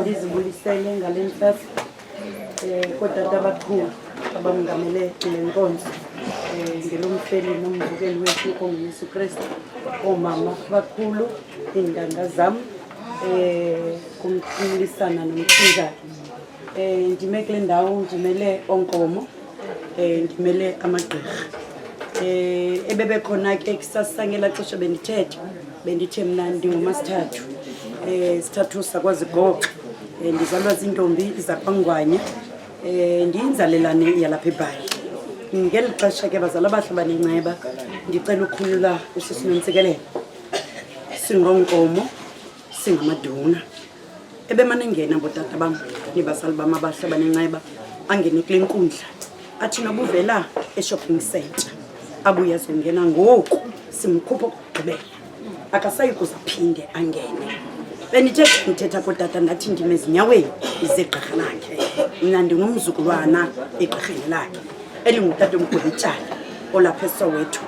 mandizibulisele ngale ntsasa kodwa abakhulu abangamele le nkonzo ngelomfeli nomvukeli wethu onguYesu Kristu, omama abakhulu, iinganga zam kumlisana nomthinjana. Ndime kule ndawo ndimele onkomo, ndimele amagqirha. Ebebekhona ke kusasa ngela xesha bendithe mna ndingumasithathu, sithathu sakwaZigoxa, ndizalwa zintombi zakwangwanya, ndiyinzalelane yalapha eBhayi. Ngeli xesha ke bazala abahle banenceba, ndicela ukukhulula usisi noNtsikelelo, singonkomo singamaduna. Ebemane ngena ngotata bam nibazali bam abahle banenceba, angene kule nkundla athi nobuvela e-shopping center, abuya zongena ngoku simkhupha ukugqibela, akasayi kuzaphinde angene. Ndithetha kotata ndathi ndime ezinyaweni zegqirha lakhe, mna ndingumzukulwana egqirheni lakhe elingutata omkhulutyana olapha eSoweto.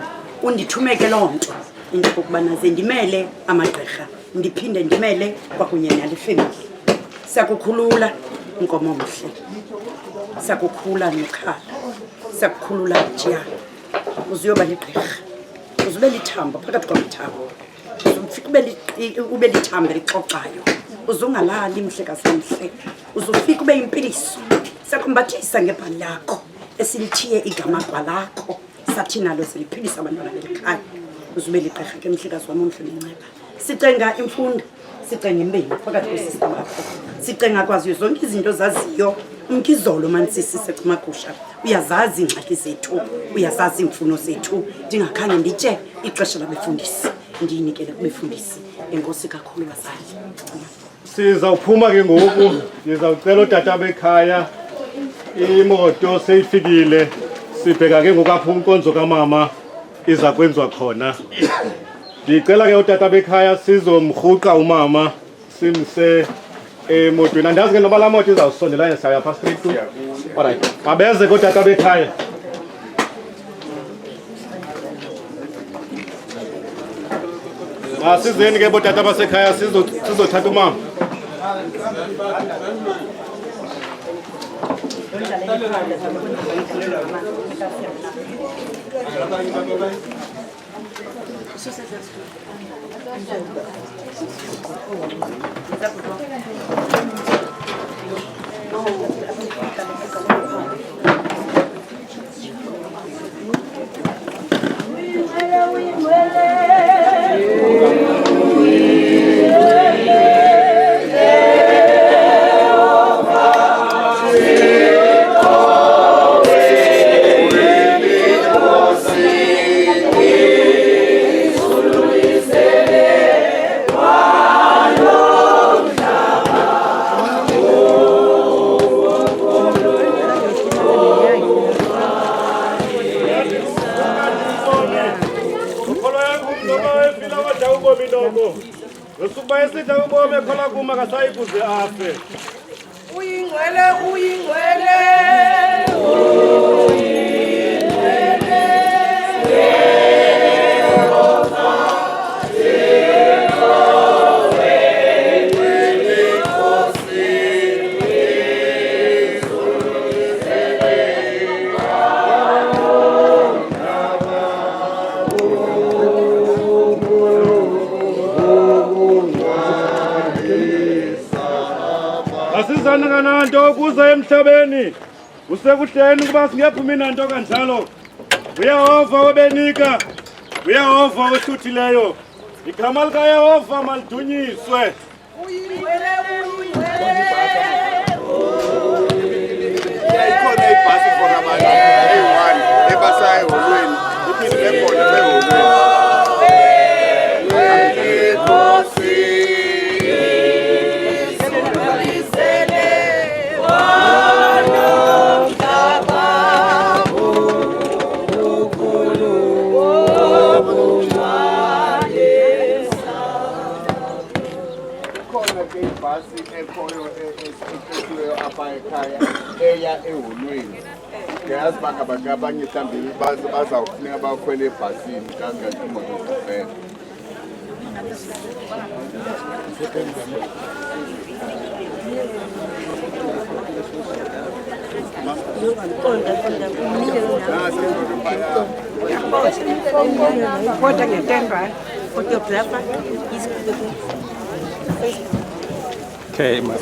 Undithumeke loo nto into yokokubana ze ndimele amagqirha, ndiphinde ndimele kwakunye nale family. Siyakukhulula nkomo mhle, siyakukhula nokhala, siyakukhulula njiyana. Uzuyoba ligqirha, uzube lithambo phakathi kwamathambo, uzufika ube lithambo elixoxayo, uzungalali mhlekazi mhle, uzufika ube yimpiliso. Siyakumbathisa ngebhali lakho esilithiye igama lakho, sathi nalo siliphilisa abantwana belikhaya. Uzube ligqirha ke mhlekazi wam omhle nenceba. Sicenga imfundo, sicenga imbeni phakathi kwesista bakho, sicenga kwaziyo zonke izinto zaziyo umkizolo manisisi secimagusha. Uyazazi ingxaki zethu, uyazazi imfuno zethu. Ndingakhange nditye ixesha labefundisi, ndiyinikele kubefundisi. Enkosi kakhulu bazali. Sizawuphuma ke ngoku, ndizawucela utata bekhaya, imoto seyifikile, sibheka ke ngoku apho inkonzo kamama iza kwenziwa khona. Ndicela ke utata bekhaya sizomrhuqa umama simse emotweni. Andazi ke noba laa moto izawusondela saya phaa straight to. Alright, mabeze ke utata bekhaya. Masizeni ke botata basekhaya sizothatha umama. Nto kuza emhlabeni usekuhleni kuba singephumi nanto kanjalo. Uyehova obenika, uyehova ohluthileyo, igama likaYehova malidunyiswe. Ikhona ibhasi khona manje eyi-1 ebasayo eholweni, iphinde lekhona eholweni. Eya eholweni ngiyazi abanye mhlawumbe bazawufuneka bakhwele ebhasini kangathi imoto zifela. Kodwa ngetengwa photographer is Okay, man.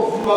Oh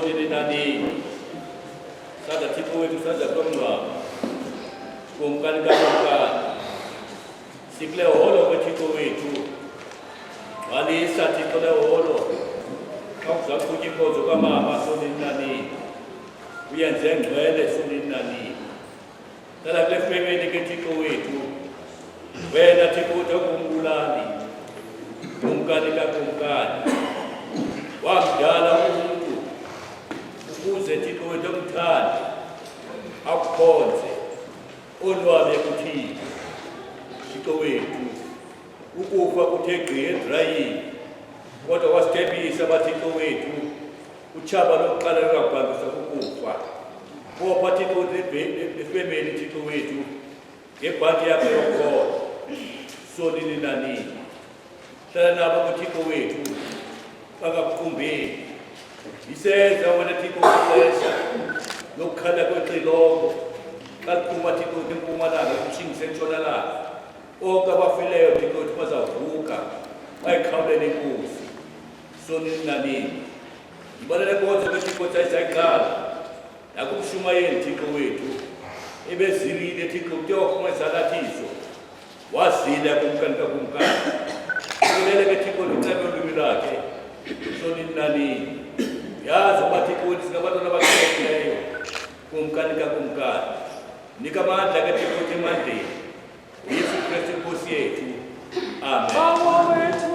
sonini na nini. Sasa Thixo wethu senza kulo mngcwabo kumkani kaNkulunkulu sikule holo kweThixo wethu walisa Thixo le holo akuza kukhutya inkonzo kamama sonini na nini uyenze ngcwele sonini na nini. Sala kule femeni ke Thixo wethu wena Thixo uthi ungumbulali kumkani kaNkulunkulu wamdala umuntu ukuze Thixo wethu amthande akukhonze onwabe kuThixo. Thixo wethu ukufa kuthe gqi edrayini kodwa wasithembisa baThixo wethu utshaba lokuqala lungabhambisa kukufa. Bopha Thixo efemeli Thixo wethu ngebhanti yakho yokholo sonini na nini. Hlala nabo kuThixo wethu bangakuqumbeli. Isenza wena Thixo ixesha lokukhala kwexilongo xa kuphuma Thixo empumalanga kushingise entshonalanga. Onke abafileyo Thixo wethu bazavuka bayikhawulele inkosi sonini na nini. Ibalele konke kweThixo sayiqala nakumshumayeli Thixo wethu ebezilile Thixo kuthe wafuma izalathiso wazila kumkani kaNkulunkulu. Kulele ke Thixo licebe ulwimi lakhe sonini na nini. Yazi uba Thixo wethu singabantwana abaqhelekileyo kumkani kaNkulunkulu. Nika amandla ke Thixo wethu emandleni uYesu Kristu inkosi yethu. Amen.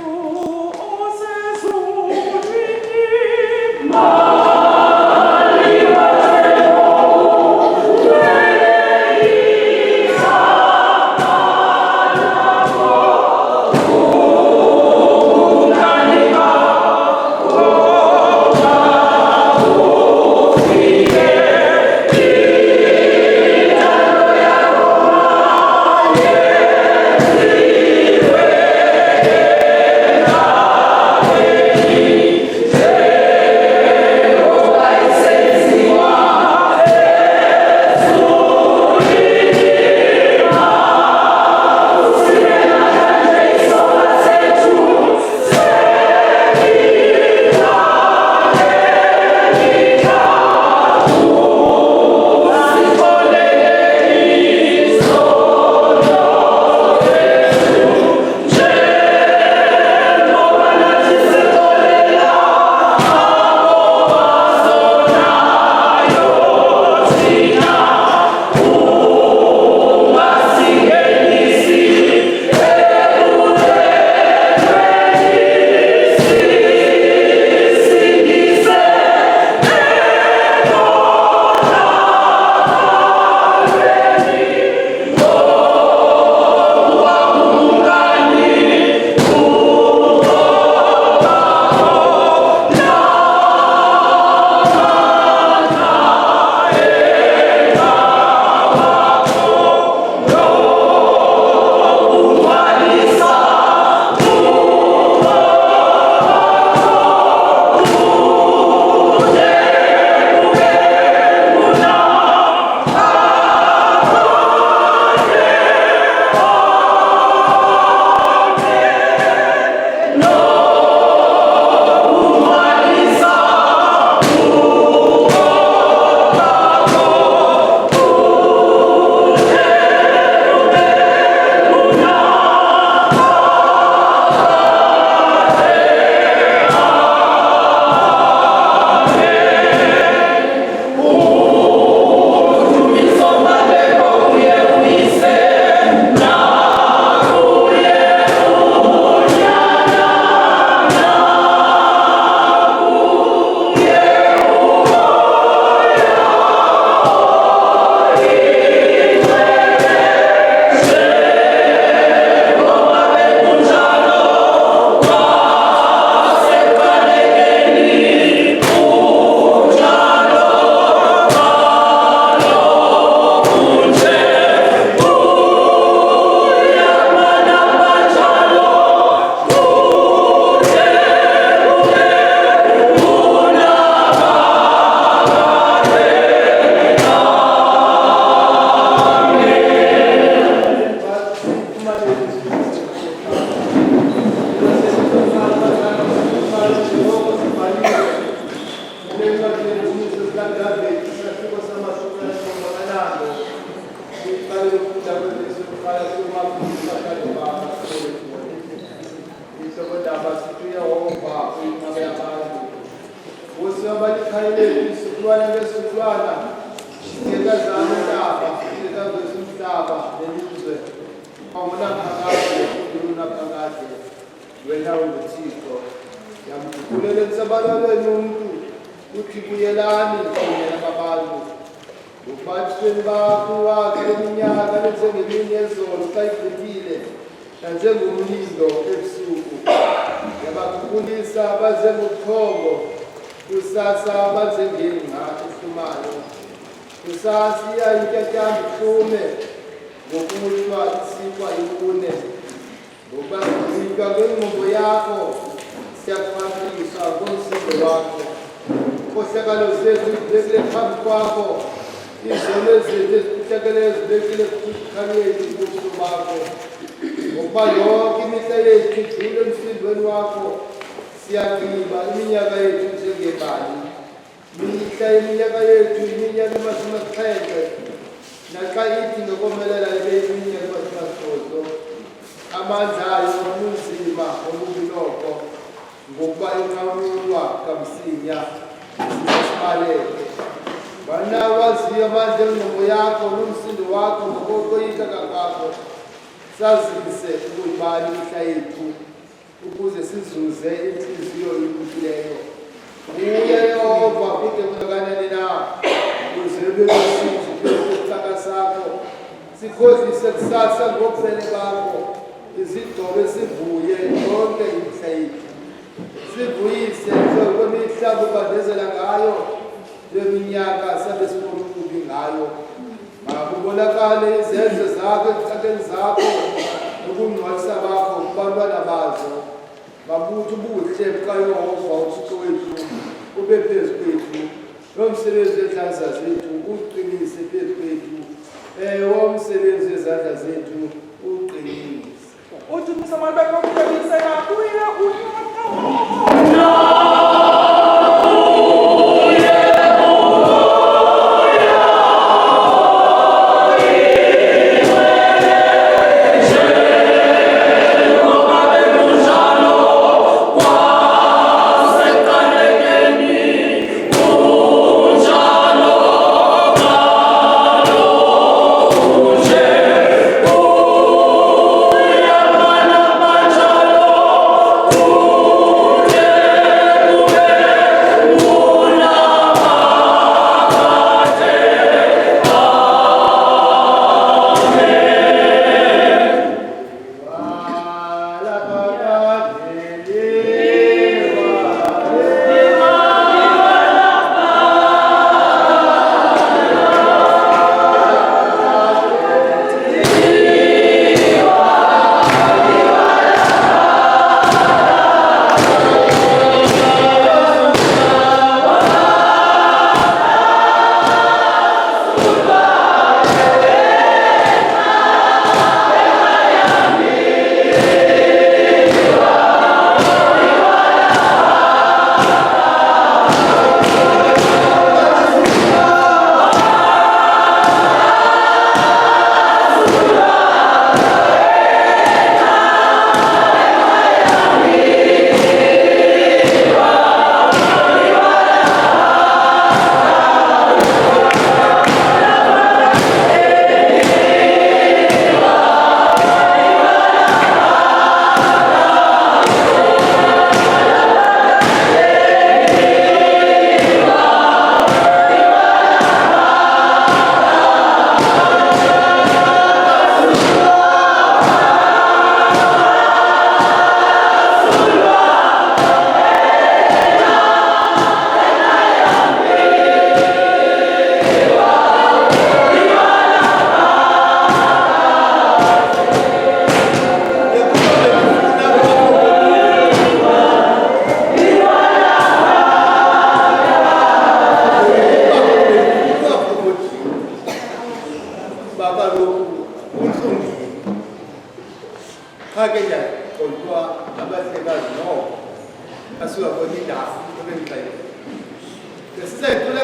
wena uthixo yamkhulele emsabalweni umuntu uthi buyelani kunye nababantu ubathweni bakho wakhe leminyaka lenjengemini yezolo xa igqibile nanjengomlindo ebusuku yabakhulisa abaze ngobuthongo kusasa abaze ngengca ehlumayo kusasiya intyatyambo ihlume ngokumuhlwa isikwa ikune ngoba zika ngengqondo yakho siyakuphakamiswa ngomsindo wakho khohlakalo zethu zibekile phambi kwakho izono zethu ezikuhlakeleyo zibekile kukhanyeni ubuso bakho ngoba yonke imihla yethu idlule emsindweni wakho siyagqiba iminyaka yethu njengebali mihla iminyaka yethu iminyaka emasumi-7 naxa ithi ngokomelela ibe iminyaka emasumi-8 amandla ayo onunzima olubuloko ngokuba inqawulwa kamsinya sibaleke wena waziyo amandla engqondo yakho nomsindo wakho ngokoyika kwakho sazise ukuyibali imihla yethu ukuze sizuze inhliziyo ibukileyo uye Yehova kude kunakanani na ukuze lwesizi lwesithaka sakho sikhohlise kusasa ngokufele bakho izigcobe sivuye yonke imihla yethu sivuyise kwemihla kubandezela ngayo leminyaka sabe sibona ukubi ngayo makubonakale izenzo zakho ebucakeni zakho nokungcwalisa bakho kubantwana bazo mabuthi ubuhle bukaYehova uthixo wethu ube phezu kwethu nomsebenzi wezandla zethu uqinise phezu kwethu womsebenzi wezandla zethu uqinise uthi umsamali bakhokuqinisa kuye unyaka Oh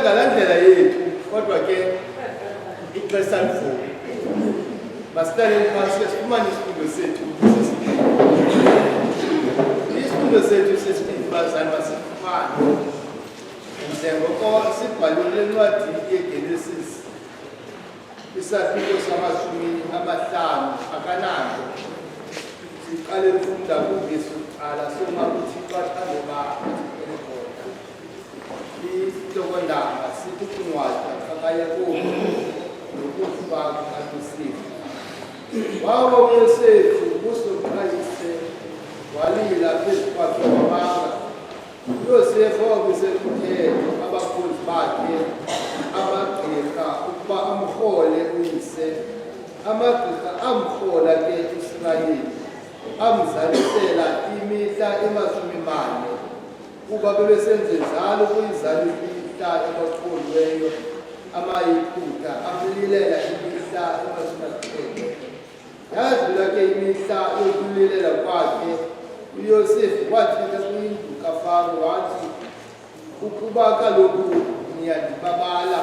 ngalandlela yethu kodwa ke ixesha livuka masihlale phantsi ke sifumane isifundo sethu isifundo sethu sesibili bazali basifumane njengoko sibhalwe encwadini yeGenesis isahluko sama-50 akananto siqale ukufunda kuvesi kuqala soma kuThixo athande bakhe isihlokondaba sithi ukunqwatha kaYakobi nokufa kukaYosefu. Waba uYosefu ubuso bukayise walila phezu kwakhe wabanga. uYosefu wakusekuthethe abakhonzi bakhe amagqirha ukuba amrhole uyise. Amagqirha amrhola ke u-Israyeli amzalisela imihla 40 kuba bebesenze njalo kuyizala imihla ebakholiweyo amayiphutha amlilela imihla 30. Yadlula ke imihla yokulilela kwakhe uYosefu wathetha kwindlu kaFaro wathi, ukuba kaloku niyandibabala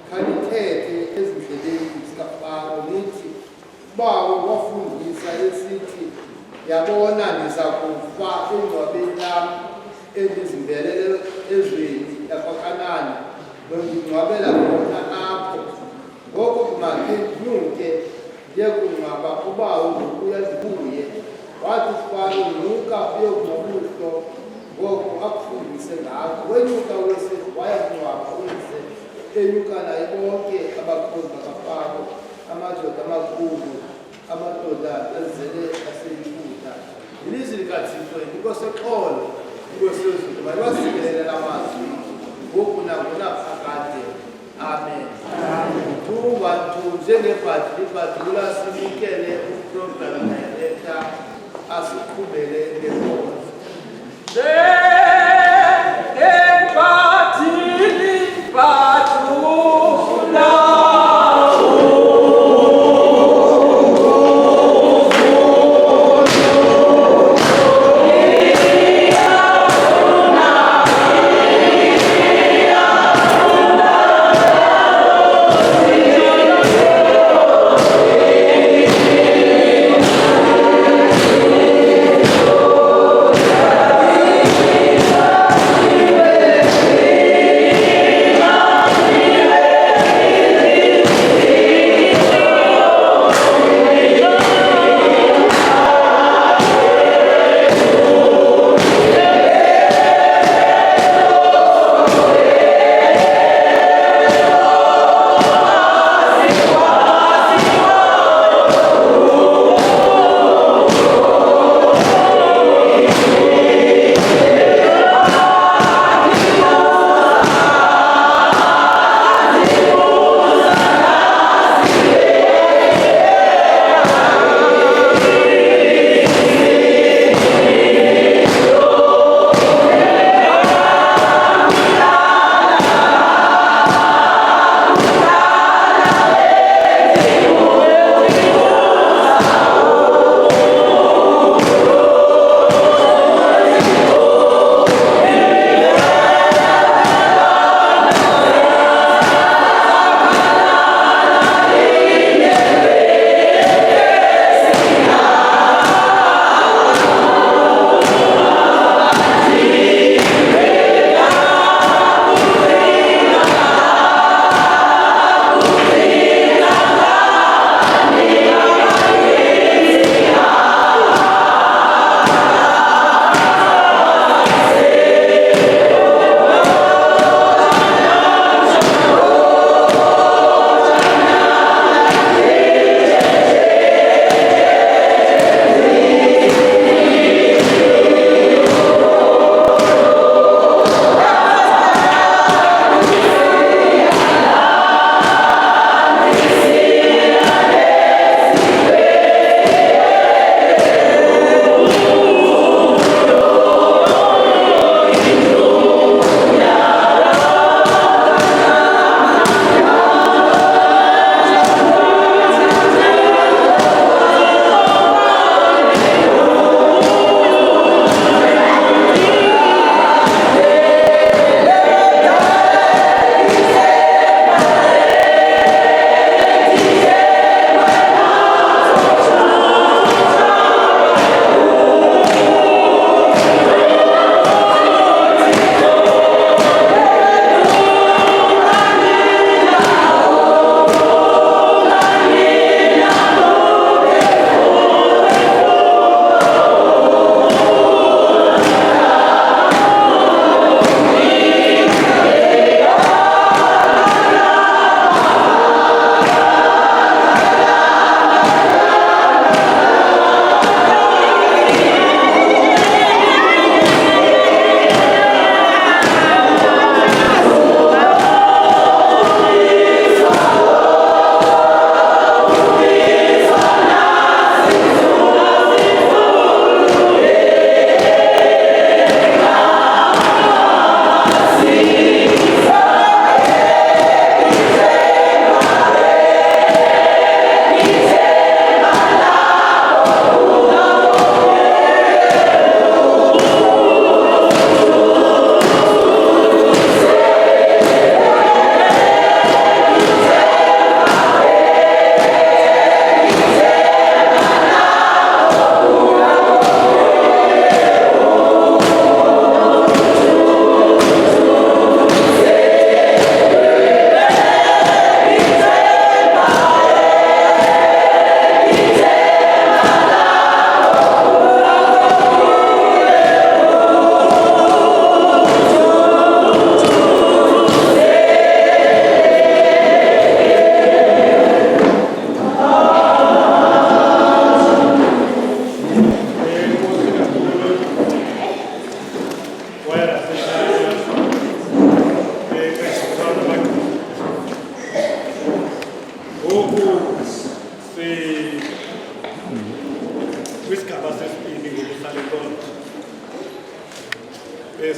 khanithethe ezindleleni zikaFaro nithi, ubawo wafundisa esithi, yabona ndiza kufa engcwabeni lam endizimbelele ezweni lakwaKanani nondingcwabela khona apho. Ngoko kumakhe ndinyuke ndiye kungcwaba ubawo ngokuya ndibuye. Wathi uFaro, nyuka uyokubuso ngoko akufundise ngako. Wenyuka uYosefu waya kungcwaba uyise, enyuka naye bonke abakhonzi bakaFaro, amadoda amakhulu, amadoda azele aseyiphutha. Ilizwi likaThixo inkosi exolo, inkosi yezulu maliwasikelele la mazwi ngoku naphakade. Amen. Abantu njengebhadi libhadula sinikele uprogram director asiqhubele ngenkonzo. Yeah.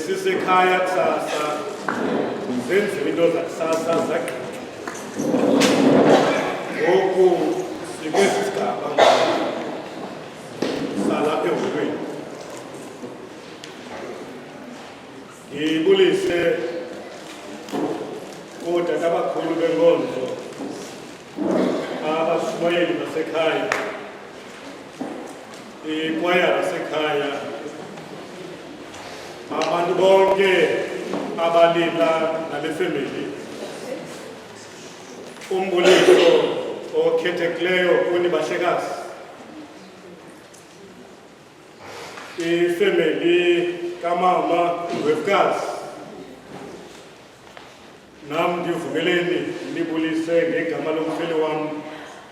sisekhaya kusasa zenziwe into zakusasa zagqitywa. Ngoku sikwesi sigaba salapha eholweni. Ngibulise ootata abakhulu benkonzo, abashumayeli basekhaya, ikwayara sekhaya, abantu bonke abalila nale family. Umbuliso okhethekileyo kuni bahlekazi, ifamily kamama uWefkazi, nam ndivumeleni nibulise ngegama lomfeli wam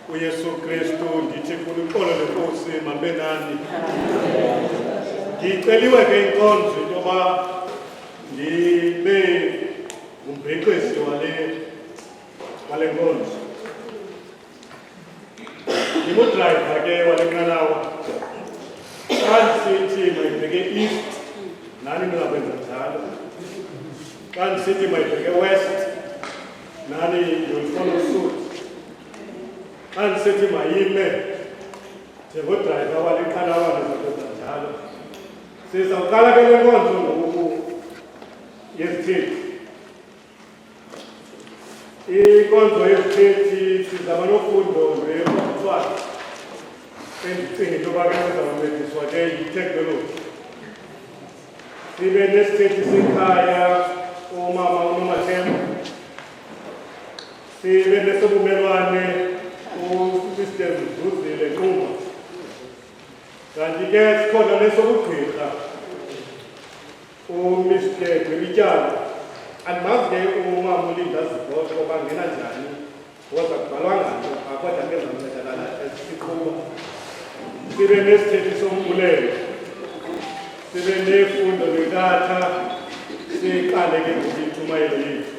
uYesu Kristu, ndithi kuliqolo lenkosi mabe nani. Ndiceliwe ke inkonzo into yoba ndibe ngumbhexisi wale nkonzo. Ndingudrayiva ke wale nqanawa. Xa ndisithi mayibheke east, nani ningakwenza njalo. Xa ndisithi mayibheke west, nani you'll follow suit. Xa ndisithi mayime, njengodrayiva wale nqanawa ndizakwenza njalo. Sizawuqala ke le nkonzo ngoku yezithethi. Inkonzo yezithethi sizaba nofundo lweMthwalo. Endicinga into yoba ke sizawuncediswa ke yiteknoloji. Sibe nesithethi sekhaya umama uNomathemba. Sibe nesobumelwane uSister Zuzile Nquma. Kanti ke sikhona nesobugqirha uMr. Gwebityala. Andimazi ke umama uLinda Zibotho oba ngena njani, ngoza kubhalwa ngalo kodwa ke zamncedakala esiqhuba. Sibe nesithethi sombulelo, sibe nefundo lwentatha, siqale ke ngokuyichumayelo yethu.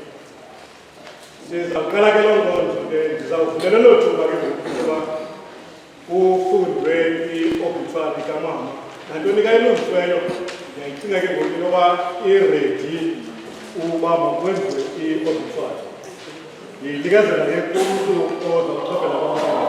Sizawuqala ke loo nkonzo ke, ndizawuvulela loo thuba ke ngokuba kufundwe i-obituary kamama. Nantoni kayilungisiweyo, ndiyayicinga ke ngoku into yoba iredi uba makwenziwe i-obituary. Ndiyinikezela ke kumntu ozawuchopela kwamama.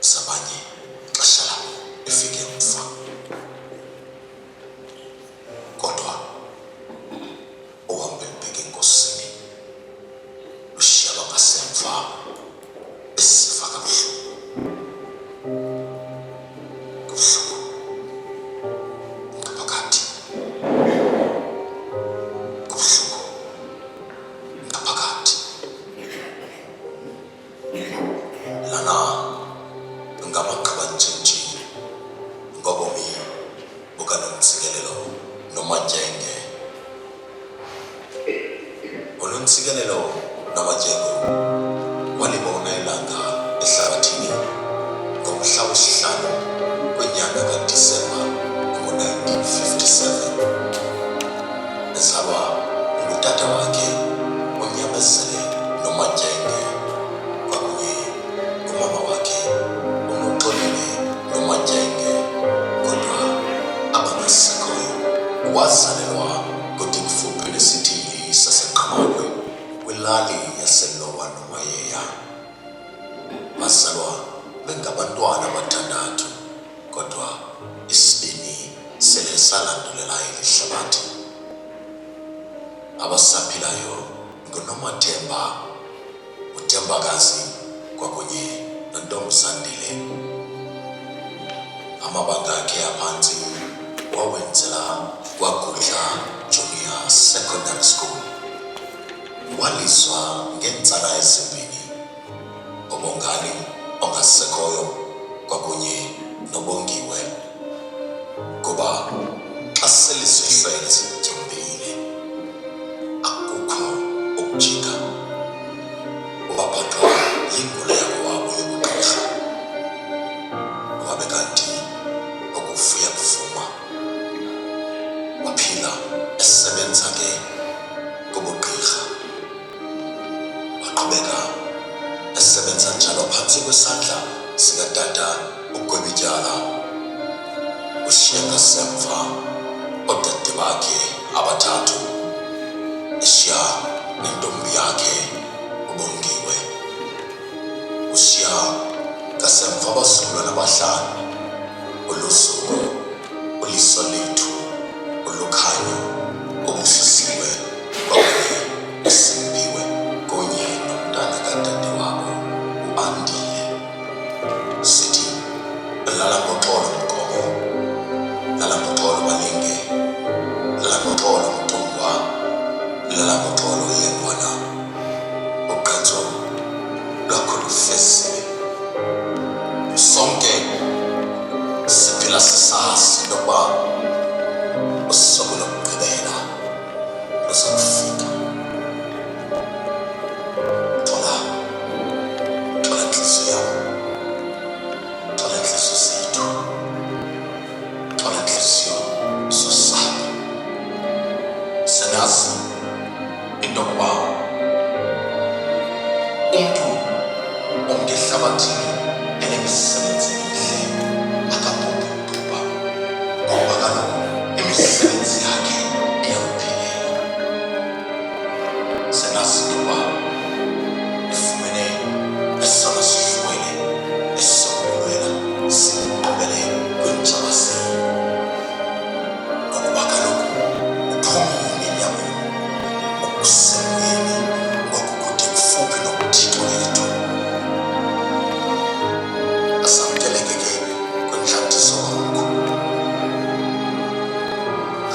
Sabanye ixesha labo noMajenge. UNontsikelelo noMajenge walibona ilanga ehlabathini ngomhla wesihlanu kwenyanga kaDisemba ngo-1957. Ezalwa ngutata wakhe uNyamezele noMajenge kwakunye umama wakhe uNoxolile noMajenge, kodwa abangasekhoyo. Wazalelwa kude kufuphi nesithili saseQhamakwe kwilali yaseLowa noMayeya. Bazalwa bengabantwana abathandathu, kodwa isibini sele salandulela ilihlabathi. Abasaphilayo nguNomathemba, uThembakazi kwakunye noNtombazandile. Amabanga akhe aphantsi wawenzela kwaGudla Junior Secondary School. Walizwa ngeentsana ezimbini, uBongani ongasekhoyo kwakunye noBongiwe, kuba xa selizihlwele zityumbile akukho ukujika. Waphathwa yinguleko wabo yobugqirha, wabe kanti ukufuya kuvuma. Waphila esebenza ke kubugqirha, waqhubeka esebenza njalo phantsi kwesandla sikatata uGwebityala. Ushiya ngasemva oodade bakhe abathathu, eshiya nentombi yakhe uBongiwe. Ushiya ngasemva abazukulwana abahlanu, uLusuku, uLiso Lethu, uLukhanyo, uBuhlisiwe kwakunye uSimbiwe, kunye nomntana kadade wabo uAndile. Sithi lala ngoxolo Mgomo, lala ngoxolo Malinge, lala ngoxolo Mtungwa, lala ngoxolo Yengwana. Uqatso lwakho lufezile. Sonke siphila sisazi intokuba usuku lokugqibela luzakufika. Thola inhliziyo yam, thola inhliziyo zethu, thola inhliziyo zosapho. Siyazi intokuba umntu ongehlabathini enemisebenzi emihle akabhubha, ngoba kaloku imisebenzi yakhe iyamphilela. Siyazi intokuba ifumene esona sihlwele esizokulwela simgqibele kwintshabazelo, ngokuba kaloku uphumile enyameni, ukusemoyeni ngokukude kufuphi nobuthixo wethu. Asamkeleke ke kwintlantiso kwakho,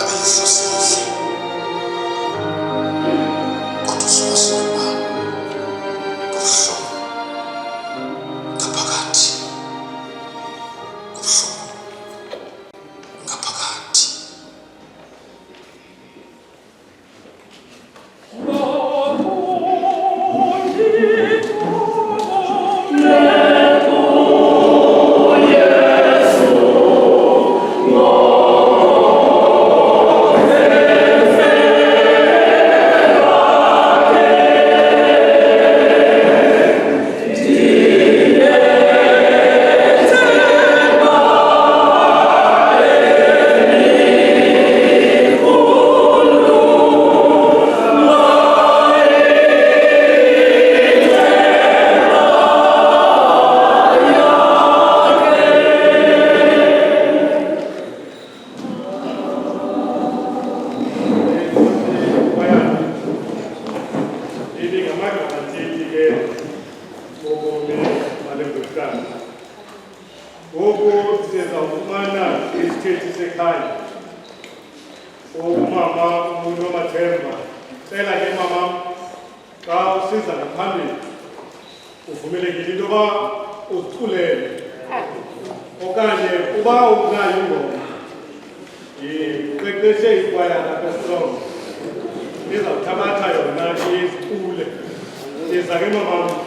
abe lihlosi lihle, kodwa usuwazi ukuba kubuhlungu ngaphakathi, kubuhlungu ngaphakathi. Ngoku sizawufumana isithethi sekhaya. Umama uNomathemba, cela ke mama, xa usiza ngaphambili uvumelekile into yoba uziculele, okanye uba unayo ingoma Iqeqeshe ikwaya lapha Strong. Izawuthabatha yona isikule. Iza ke mama.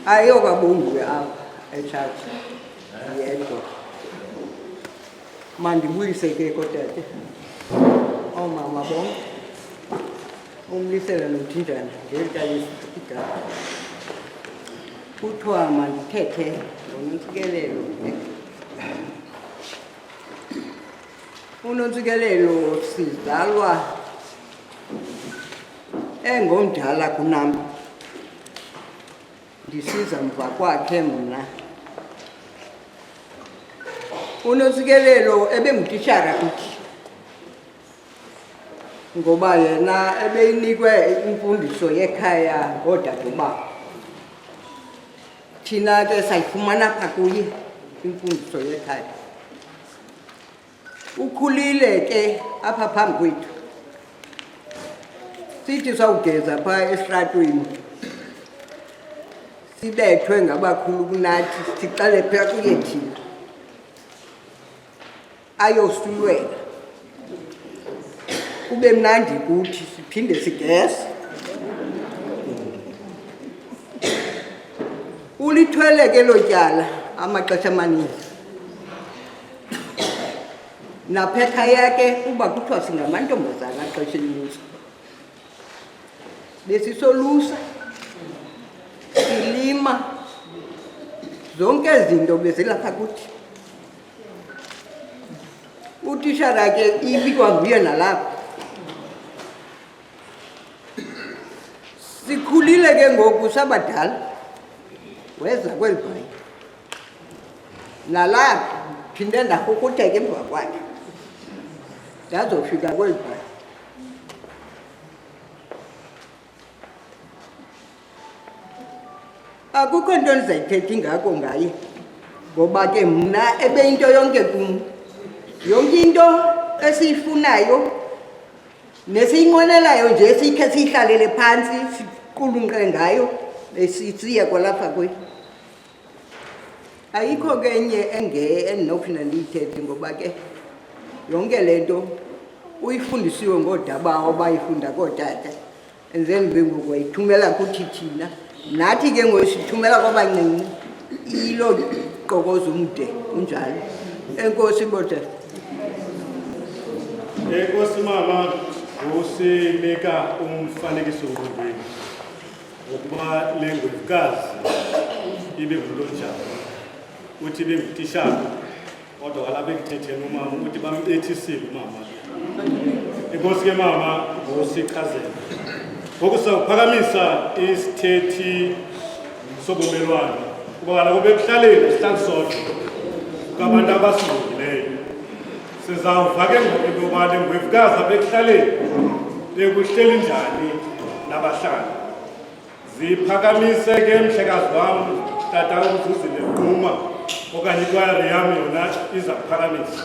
Ayokabongiwe apha etshathi yedwa. Mandibuyise ke kodade oomama bonke umlisela noThinjana ngelitalisigaba kuthiwa mandithethe ngonontsikelelo. Unontsikelelo sizalwa engomdala kunam, ndisiza mva kwakhe mna. Unontsikelelo ebengutishara kuthi, ngoba yena ebeyinikwe imfundiso yekhaya ngoodadewabo. Thina ke sayifumana apha kuye imfundiso yekhaya. Ukhulile ke apha phambi kwethu, sithi sawugeza phaa esitratweni sibethwe ngabakhulu kunathi, siqale phaya kuye thina ayosulwela. Kube mnandi kuthi siphinde sigeza. Ulithwele ke lo tyala amaxesha amaninzi. Naphetha yakhe kuba kuthiwa singamantombazana xesha elininzi. Besisolusa, silima, zonke izinto bezilapha kuthi. Utishara ke ibikwa nguye nalapha. Sikhulile ke ngoku sabadala, weza kweli bhayi. Nalapha phinde ndakukutheka emva kwakhe, ndazofika kweli bhayi. Akukho nto ndizayithetha ingako ngaye, ngoba ke mna ebeyinto yonke kum. Yonke into esiyifunayo nesiyinqwenelayo nje sikhe siyihlalele phantsi siqulunqe ngayo besisiya kwalapha kwethu. Ayikho ke enye endinophinda ndiyithethe, ngoba ke yonke le nto uyifundisiwe ngoodabawo bayifunda kootata, and then ke ngoku wayithumela kuthi thina. Nathi ke ngoku sithumela kwabancinci ilo qokoza umde unjalo. Enkosi kodwa. Enkosi mama, usinika umfanekiso ngqondweni ukuba le ngwevikazi ibe ngulonjani. Uthi ibe ngutishara kodwa kala bekutethela umama ukuthi bambethisile umama. Enkosi ke mama, usichazela. Ngokusaphakamisa isithethi sobumelwano kuba kaloku bekuhlaleni sihlakusodwa kubantu abasilungileyo. Sizawuva ke ngoku into yoba le ngwevikazi apha ekuhlaleni bekuhleli njani nabahlali. Ziphakamise ke mhlekazi wam tata uZuzile Mquma okanye ikwayari yam yona iza kuphakamisa.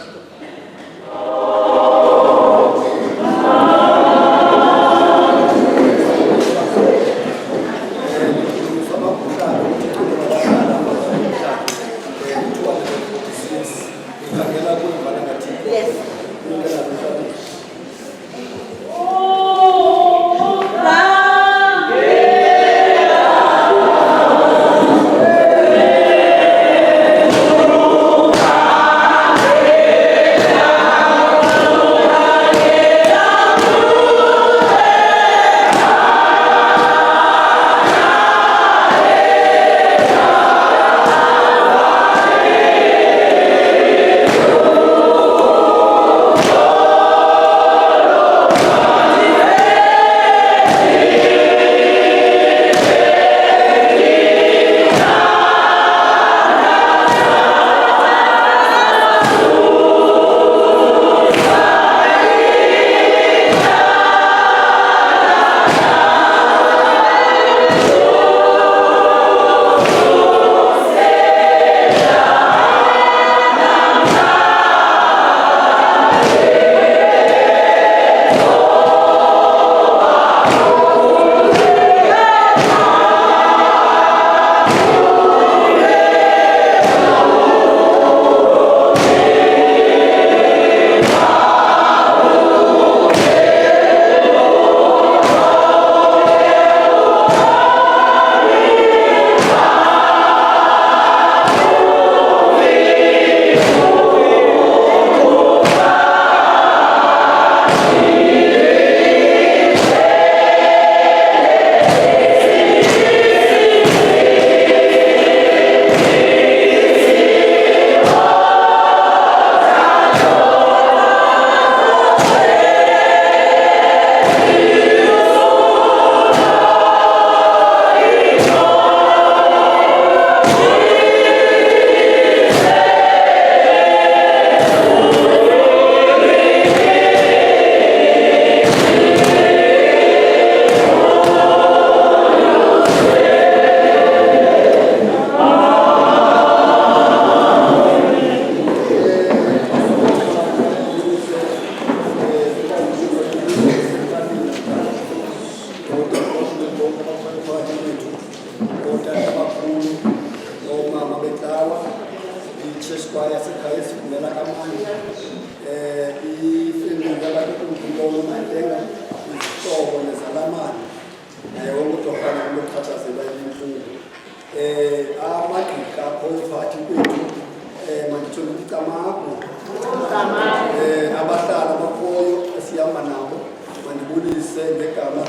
Abahlala bakhoyo esihamba nabo mandibulise ngegama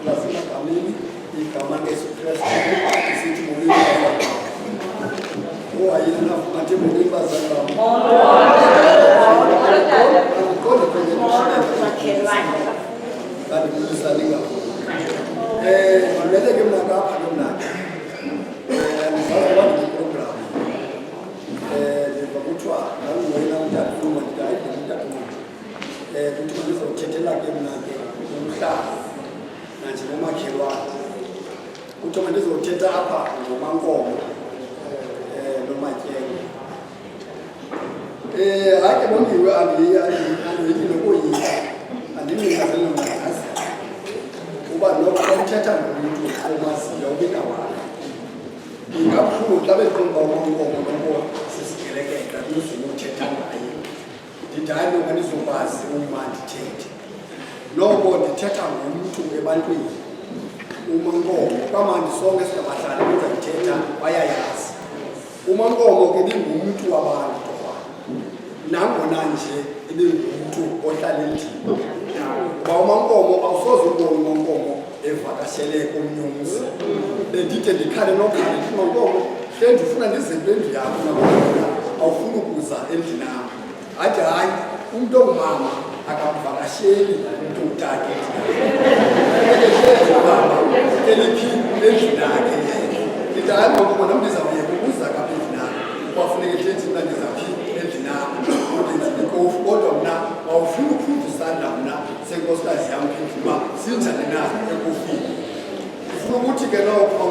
laseMagameni, igama Yesu Kristu sithi mulibazana. Oyina nafuthi mulibazana. Kodwa kwenye kandibulisani ngakho. Ngilele ke mna kapha ke mna. Ngizakuba program. Kuthiwa nangiyena umntathuma ndidayide umntathuma. Kuthiwa ngizowuthethela ke mna ke umhlaba nanje nomakhelwane. Kuthiwa ndizothetha apha ngomankomo nomatyenge. Ake bongiwe andiyi nokoyika andiningazeli nongazi uba nokuthetha ngomntu omaziyo ubingawani. Ingabuhlungu xa beqonda umankomo noko sisigelekeka ndizokuthetha ngaye ndidani noba ndizokwazi uma ndithethe noko ndithetha ngomntu ebantwini umankomo kamandi sonke singabahlali benza ndithetha bayayazi umankomo ke ibingumntu wabantu nangona nje ibingumntu umuntu ohlala endlini uba umankomo awusoze ubone umankomo evakashele komnye umzi bendide ndikhale nokhale ndithi mankomo hle ndifuna ndizenze endlu yakho nabona awufuni ukuza endlini am athi hayi umntu ongumama akamvakasheli umntu ongutata baba eliphi endlini yakhe ndithi hayi mankomo nam ndizawuyeka ukuza kapha endlini yakho kwafuneka hle mna ndizaphi endlini yakho udenzile kofu kodwa mna awufuni ukhupha isandla mna senkosikazi yam phendla uba sinjani na ekofini ndifuna ukuthi ke noko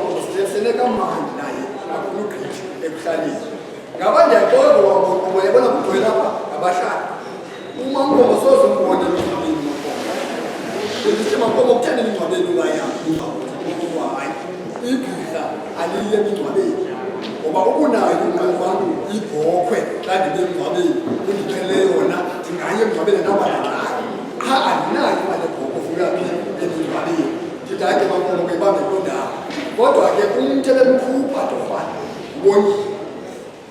senekamandi naye kakhulu gqithi ekuhlaleni ngaba ndiyaxoka wankomo yabona kugcwele apha ngabahlali umankomo soze umbone emngcwabeni umankomo bendithi mankomo kutheni emngcwabeni ukayam hayi ibhidla aliye emingcwabeni ngoba ukunayo inqaba ibhokhwe xa ndibe emngcwabeni undiqhele yona ndingaye emngcwabeni nabalakayo qha andinayo imali ebhokhwe ufuna phi emingcwabeni ndithi hayi ke mankomo ke ibambe loo ndawo kodwa ke umntu ebemkhupha tofana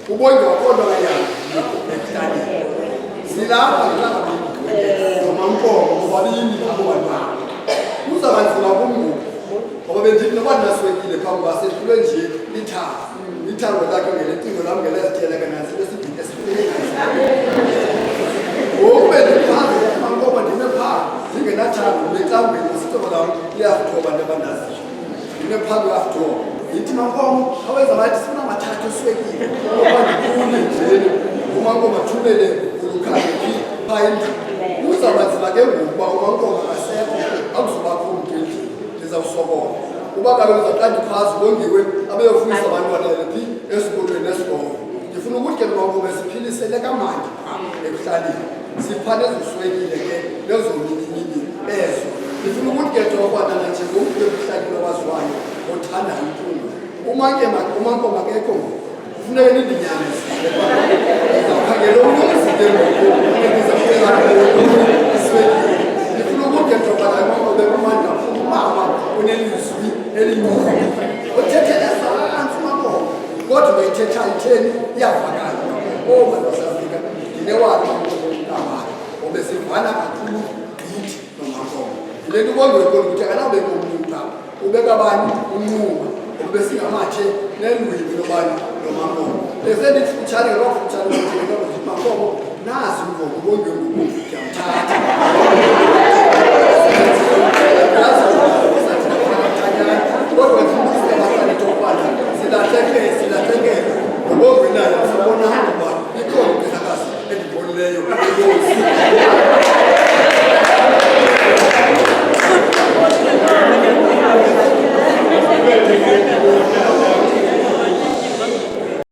ubonge kodwa kayazi ekuhlaleni silapha ngilapha nomankomo bobabini abo bantwana kuzaba nzima kumngu ngoba bendithi noba ndinaswekile phambi kwasehlulwe nje ithango lakhe ngelecingo lam ngelezithele kananzi lesibhithe ngoku bendiphandle mankomo ndime phaa ndingenathango betlambeni isitoko lam liyafuthoba nto abandaziyo ndime phambi uyafuthoba ndithi mankomo awenza bathi sifuna mathathu uswekile oba ndikule njeni umankomo athumele ulukhale phi phaa endlini kuzawuba nzima ke ngokuba umankomo akasekho akuzubakho umntu endlini ndizawusokola kuba kaloku zaqanda iphasi bongiwe abeyofunisa abantwana phi esikolweni esikolo ndifuna ukuthi ke nomankomo siphilisele kamandi ekuhlaleni siphane ezoswekile ke nezoliminyini ezo ndifuna ukuthi ke tokwanana nje ngomntu ekuhlaleni owaziwayo othandayo imfundo umankomo akekho kufuneka nindinyamezile ndizawukhangela omnye umzile ngoku ndizawuiswekile ndifuna ukuthi ke tokwanana umankomo bekumanda umama unelizwi elinyulu othetheleza phantsi umankomo kodwa bayithetha itheni iyavakala bantu baseAfrika ndinewalo umankomo obesivana kakhulu gqithi nomankomo yile nto ubongekoni ukuthi akanawubeka umntu apha ubeka bani unquba obesingamatshe nelwimi lobani nomankomo besendithi futshane ngelwafutshane mankomo nazi ngoku ubongekoni ndiyamthatha